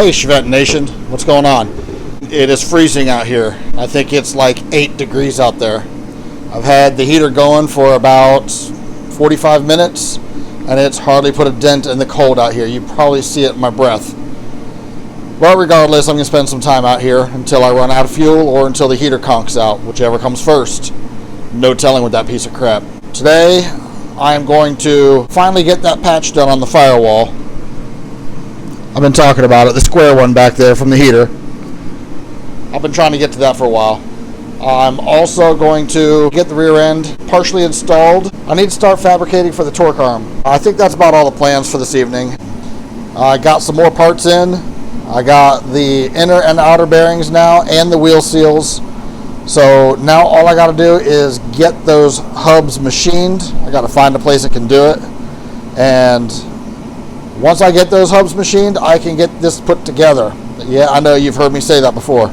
Hey Chevette Nation, what's going on? It is freezing out here. I think it's like 8 degrees out there. I've had the heater going for about 45 minutes and it's hardly put a dent in the cold out here. You probably see it in my breath. But regardless, I'm going to spend some time out here until I run out of fuel or until the heater conks out, whichever comes first. No telling with that piece of crap. Today, I am going to finally get that patch done on the firewall. I've been talking about it, the square one back there from the heater. I've been trying to get to that for a while. I'm also going to get the rear end partially installed. I need to start fabricating for the torque arm. I think that's about all the plans for this evening. I got some more parts in. I got the inner and outer bearings now and the wheel seals. So now all I got to do is get those hubs machined. I got to find a place that can do it. And once I get those hubs machined, I can get this put together. Yeah, I know you've heard me say that before.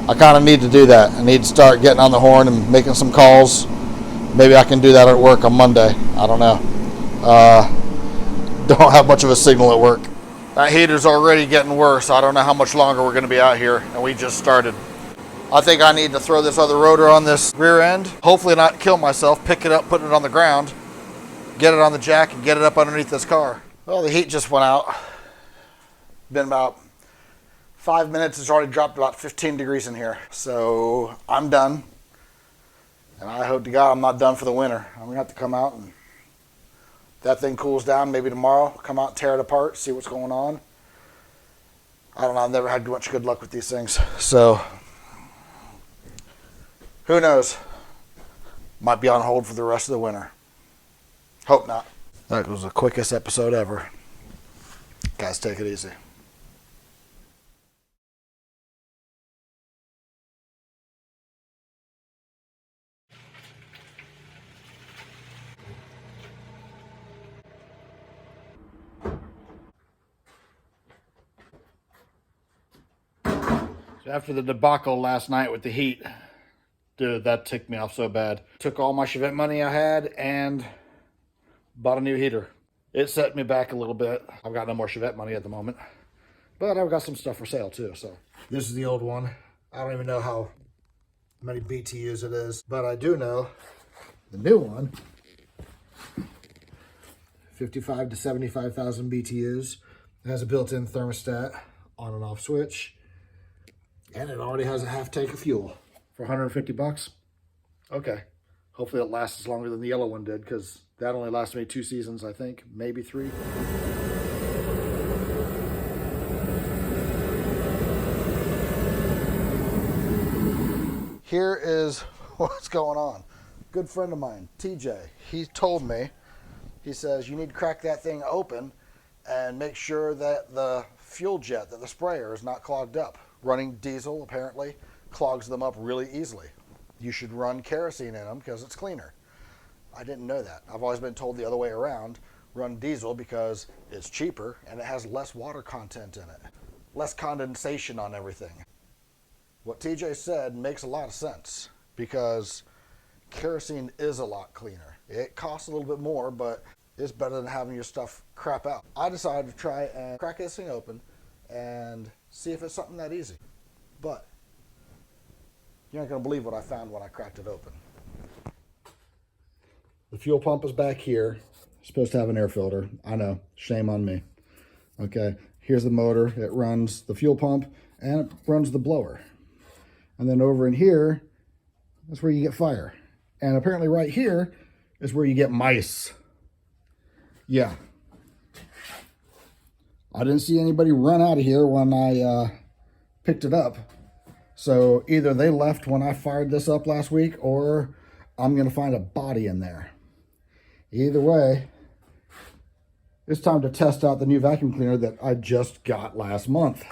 I kind of need to do that. I need to start getting on the horn and making some calls. Maybe I can do that at work on Monday. I don't know. Don't have much of a signal at work. That heater's already getting worse. I don't know how much longer we're going to be out here, and we just started. I think I need to throw this other rotor on this rear end. Hopefully not kill myself. Pick it up, put it on the ground. Get it on the jack and get it up underneath this car. Well, the heat just went out. Been about 5 minutes. It's already dropped about 15 degrees in here. So I'm done. And I hope to God I'm not done for the winter. I'm gonna have to come out and if that thing cools down, maybe tomorrow, come out, tear it apart, see what's going on. I don't know, I've never had much good luck with these things. So who knows? Might be on hold for the rest of the winter. Hope not. That was the quickest episode ever. Guys, take it easy. So after the debacle last night with the heat, dude, that ticked me off so bad. Took all my Chevette money I had and bought a new heater. It set me back a little bit. I've got no more Chevette money at the moment, but I've got some stuff for sale too. So this is the old one. I don't even know how many BTUs it is, but I do know the new one, 55 to 75,000 BTUs. It has a built-in thermostat, on and off switch, and it already has a half tank of fuel for 150 bucks. Okay. Hopefully it lasts as longer than the yellow one did, because that only lasted me 2 seasons, I think, maybe 3. Here is what's going on. Good friend of mine, TJ, he told me, he says, you need to crack that thing open and make sure that the fuel jet, that the sprayer is not clogged up. Running diesel, apparently, clogs them up really easily. You should run kerosene in them because it's cleaner. I didn't know that. I've always been told the other way around. Run diesel because it's cheaper and it has less water content in it. Less condensation on everything. What TJ said makes a lot of sense because kerosene is a lot cleaner. It costs a little bit more, but it's better than having your stuff crap out. I decided to try and crack this thing open and see if it's something that easy. But you're not going to believe what I found when I cracked it open. The fuel pump is back here. It's supposed to have an air filter. I know. Shame on me. Okay. Here's the motor. It runs the fuel pump and it runs the blower. And then over in here, that's where you get fire. And apparently right here is where you get mice. Yeah. I didn't see anybody run out of here when I picked it up. So either they left when I fired this up last week or I'm going to find a body in there. Either way, it's time to test out the new vacuum cleaner that I just got last month.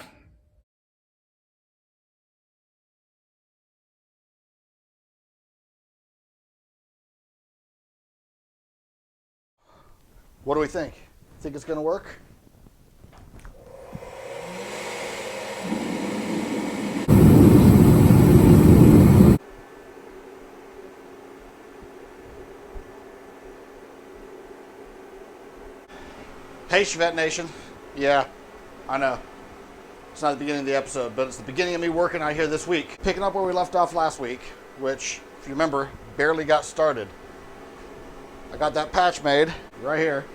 What do we think? Think it's going to work? Hey Chevette Nation, Yeah, I know. It's not the beginning of the episode, but it's the beginning of me working out here this week. Picking up where we left off last week, which, if you remember, barely got started. I got that patch made right here.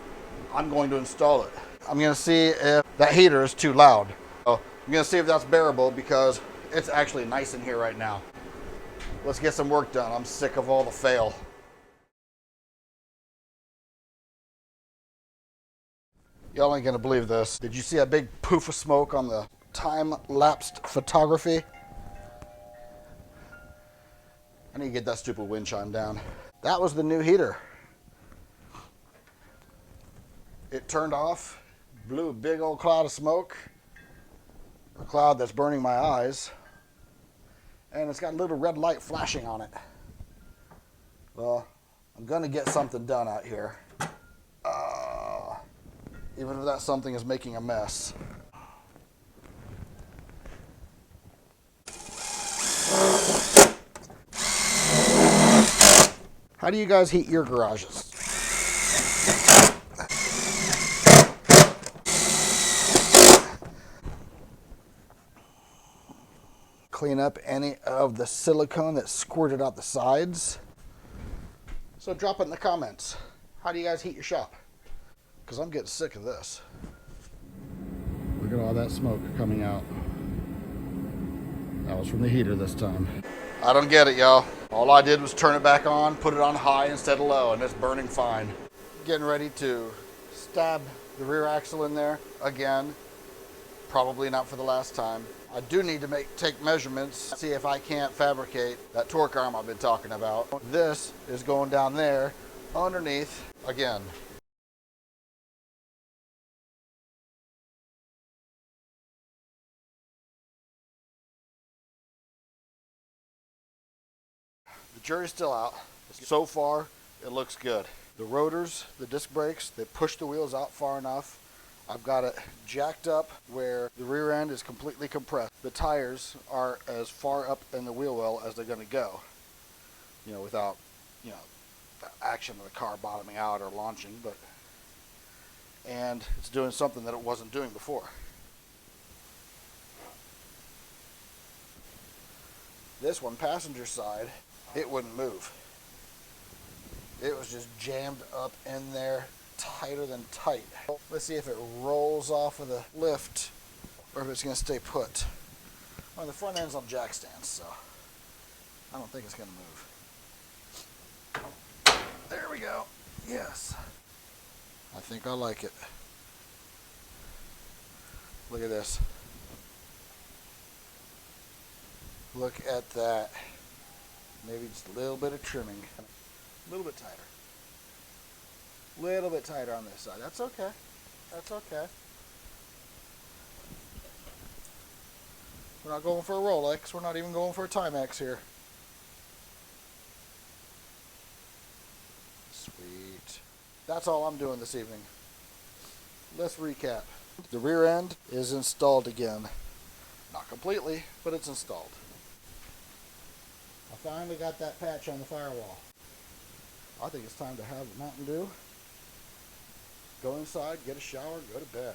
I'm going to install it. I'm going to see if that heater is too loud. So I'm going to see if that's bearable because it's actually nice in here right now. Let's get some work done. I'm sick of all the fail. Y'all ain't going to believe this. Did you see a big poof of smoke on the time-lapsed photography? I need to get that stupid wind chime down. That was the new heater. It turned off, blew a big old cloud of smoke, a cloud that's burning my eyes, and it's got a little red light flashing on it. Well, I'm gonna get something done out here, even if that something is making a mess. How do you guys heat your garages? Clean up any of the silicone that squirted out the sides. So drop it in the comments. How do you guys heat your shop? Because I'm getting sick of this. Look at all that smoke coming out. That was from the heater this time. I don't get it, y'all. All I did was turn it back on, put it on high instead of low, and it's burning fine. Getting ready to stab the rear axle in there again. Probably not for the last time. I do need to take measurements, see if I can't fabricate that torque arm I've been talking about. This is going down there underneath again. The jury's still out. So far, it looks good. The rotors, the disc brakes, they push the wheels out far enough. I've got it jacked up where the rear end is completely compressed. The tires are as far up in the wheel well as they're going to go, without, the action of the car bottoming out or launching, and it's doing something that it wasn't doing before. This one, passenger side, it wouldn't move. It was just jammed up in there, tighter than tight. Let's see if it rolls off of the lift or if it's going to stay put. Well, the front end's on jack stands, so I don't think it's going to move. There we go. Yes. I think I like it. Look at this. Look at that. Maybe just a little bit of trimming. A little bit tighter. Little bit tighter on this side. That's okay. That's okay. We're not going for a Rolex. We're not even going for a Timex here. Sweet. That's all I'm doing this evening. Let's recap. The rear end is installed again. Not completely, but it's installed. I finally got that patch on the firewall. I think it's time to have a Mountain Dew. Go inside, get a shower, go to bed.